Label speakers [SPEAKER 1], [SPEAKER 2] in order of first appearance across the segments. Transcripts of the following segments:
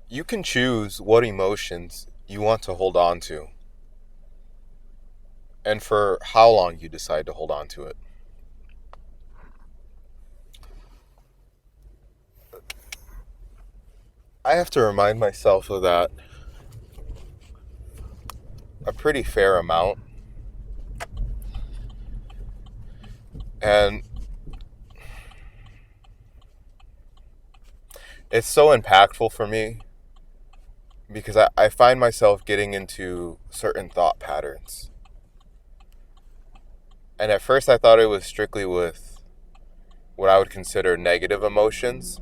[SPEAKER 1] You can choose what emotions you want to hold on to and for how long you decide to hold on to it. I have to remind myself of that a pretty fair amount. And it's so impactful for me because I find myself getting into certain thought patterns. And at first, I thought it was strictly with what I would consider negative emotions,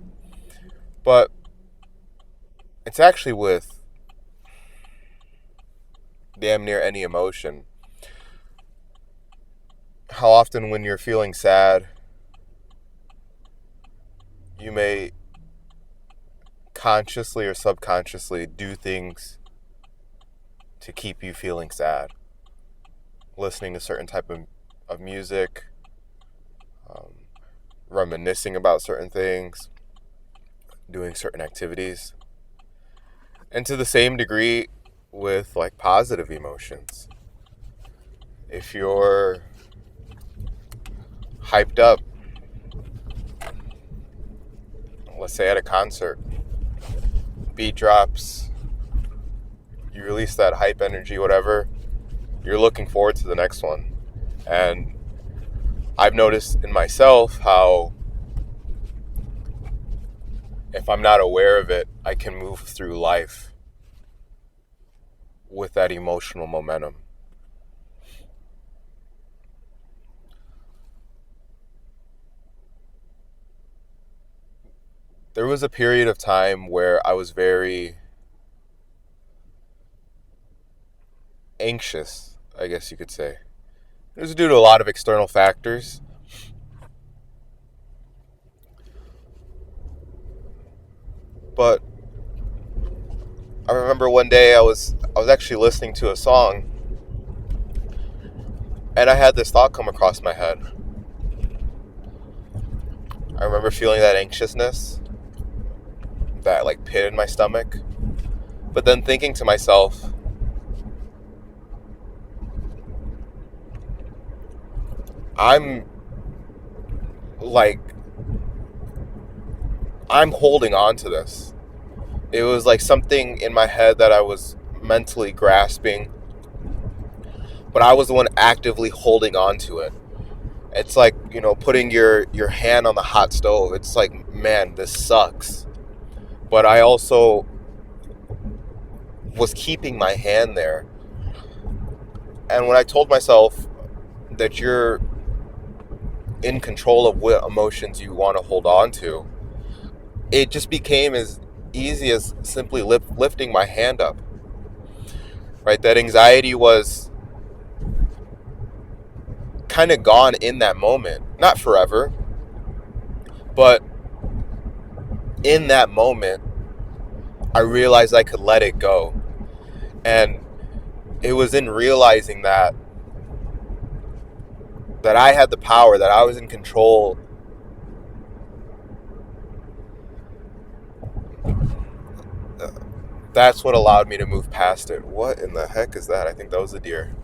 [SPEAKER 1] but it's actually with damn near any emotion. How often, when you're feeling sad, you may consciously or subconsciously do things to keep you feeling sad. Listening to certain type of music, um, reminiscing about certain things, doing certain activities. And to the same degree with like positive emotions. If you're hyped up, let's say at a concert, beat drops, you release that hype energy, whatever, you're looking forward to the next one. And I've noticed in myself how if I'm not aware of it, I can move through life with that emotional momentum. There was a period of time where I was very anxious, I guess you could say. It was due to a lot of external factors, but I remember one day I was actually listening to a song and I had this thought come across my head. I remember feeling that anxiousness, that like pit in my stomach, but then thinking to myself, I'm like I'm holding on to this. It was like something in my head that I was mentally grasping, but I was the one actively holding on to it. It's like, putting your hand on the hot stove. It's like, man, this sucks. But I also was keeping my hand there. And when I told myself that you're in control of what emotions you want to hold on to, it just became as easy as simply lifting my hand up. Right? That anxiety was kind of gone in that moment. Not forever, but in that moment, I realized I could let it go. And it was in realizing that I had the power, that I was in control. That's what allowed me to move past it. What in the heck is that? I think that was a deer.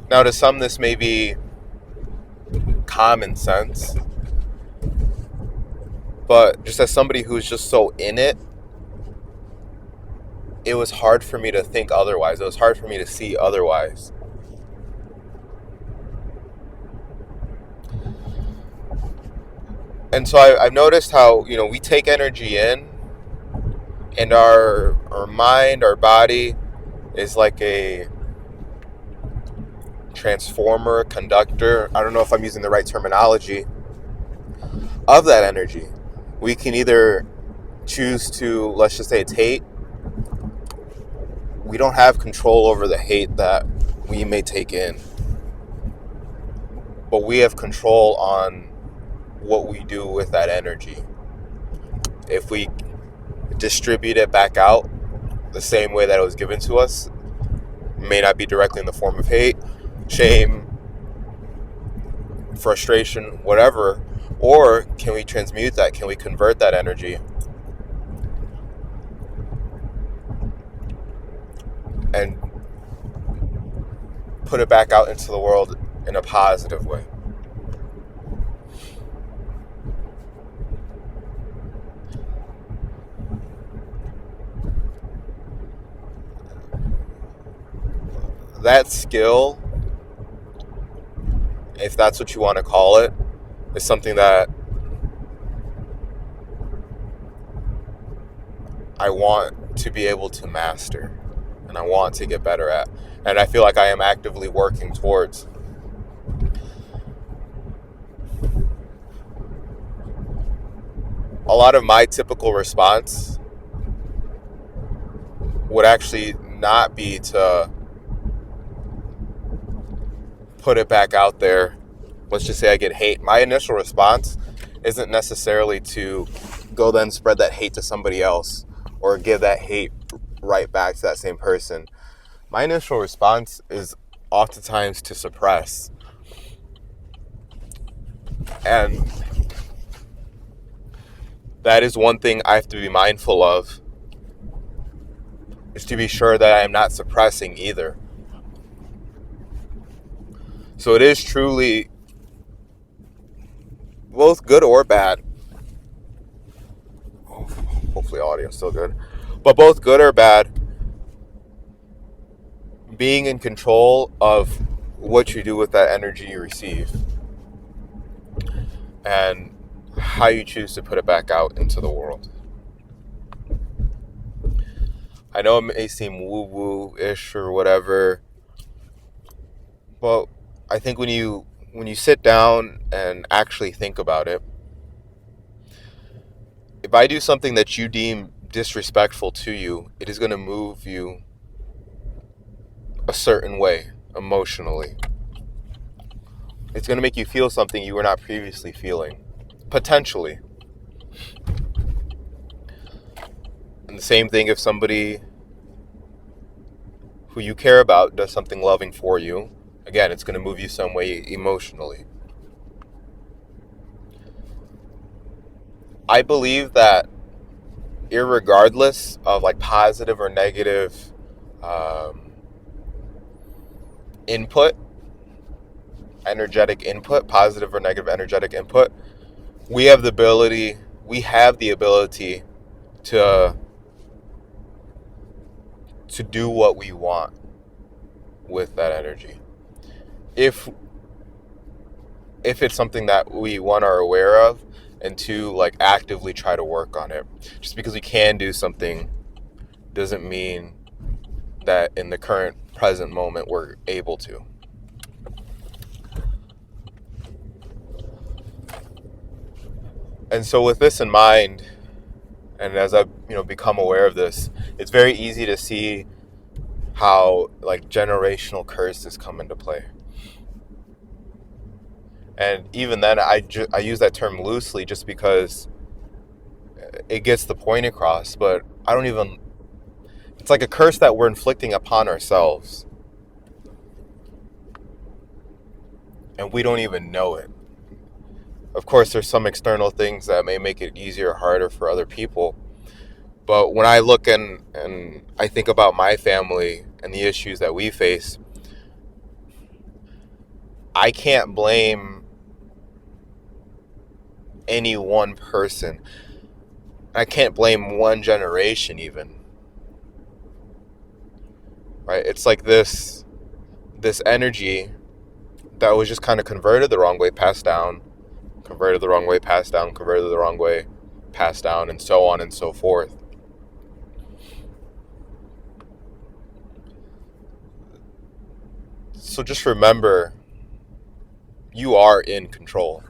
[SPEAKER 1] Now, to some, this may be common sense, but just as somebody who's just so in it, it was hard for me to think otherwise. It was hard for me to see otherwise. And so I've noticed how, we take energy in, and our mind, our body is like a transformer, conductor. I don't know if I'm using the right terminology of that energy. We can either choose to, let's just say it's hate. We don't have control over the hate that we may take in, but we have control on what we do with that energy. If we distribute it back out the same way that it was given to us, it may not be directly in the form of hate, shame, frustration, whatever, Or can we transmute that? Can we convert that energy and put it back out into the world in a positive way? That skill, if that's what you want to call it, is something that I want to be able to master and I want to get better at. And I feel like I am actively working towards. A lot of my typical response would actually not be to put it back out there. Let's just say I get hate. My initial response isn't necessarily to go then spread that hate to somebody else or give that hate right back to that same person. My initial response is oftentimes to suppress. And that is one thing I have to be mindful of, is to be sure that I am not suppressing either. So it is truly both good or bad. Hopefully audio is still good. But both good or bad, being in control of what you do with that energy you receive and how you choose to put it back out into the world. I know it may seem woo-woo-ish or whatever, but I think when you sit down and actually think about it, if I do something that you deem disrespectful to you, it is going to move you a certain way emotionally. It's going to make you feel something you were not previously feeling, potentially. And the same thing if somebody who you care about does something loving for you, again, it's going to move you some way emotionally. I believe that irregardless of like positive or negative input, energetic input, positive or negative energetic input, we have the ability to do what we want with that energy. If it's something that we, one, are aware of, and two, like actively try to work on it. Just because we can do something doesn't mean that in the current present moment we're able to. And so with this in mind, and as I've become aware of this, it's very easy to see how like generational curses come into play. And even then, I use that term loosely just because it gets the point across, but it's like a curse that we're inflicting upon ourselves. And we don't even know it. Of course, there's some external things that may make it easier or harder for other people. But when I look and I think about my family and the issues that we face, I can't blame any one person. I can't blame one generation even. Right? It's like this energy that was just kind of converted the wrong way, passed down, converted the wrong way, passed down, converted the wrong way, passed down, and so on and so forth. So just remember, you are in control.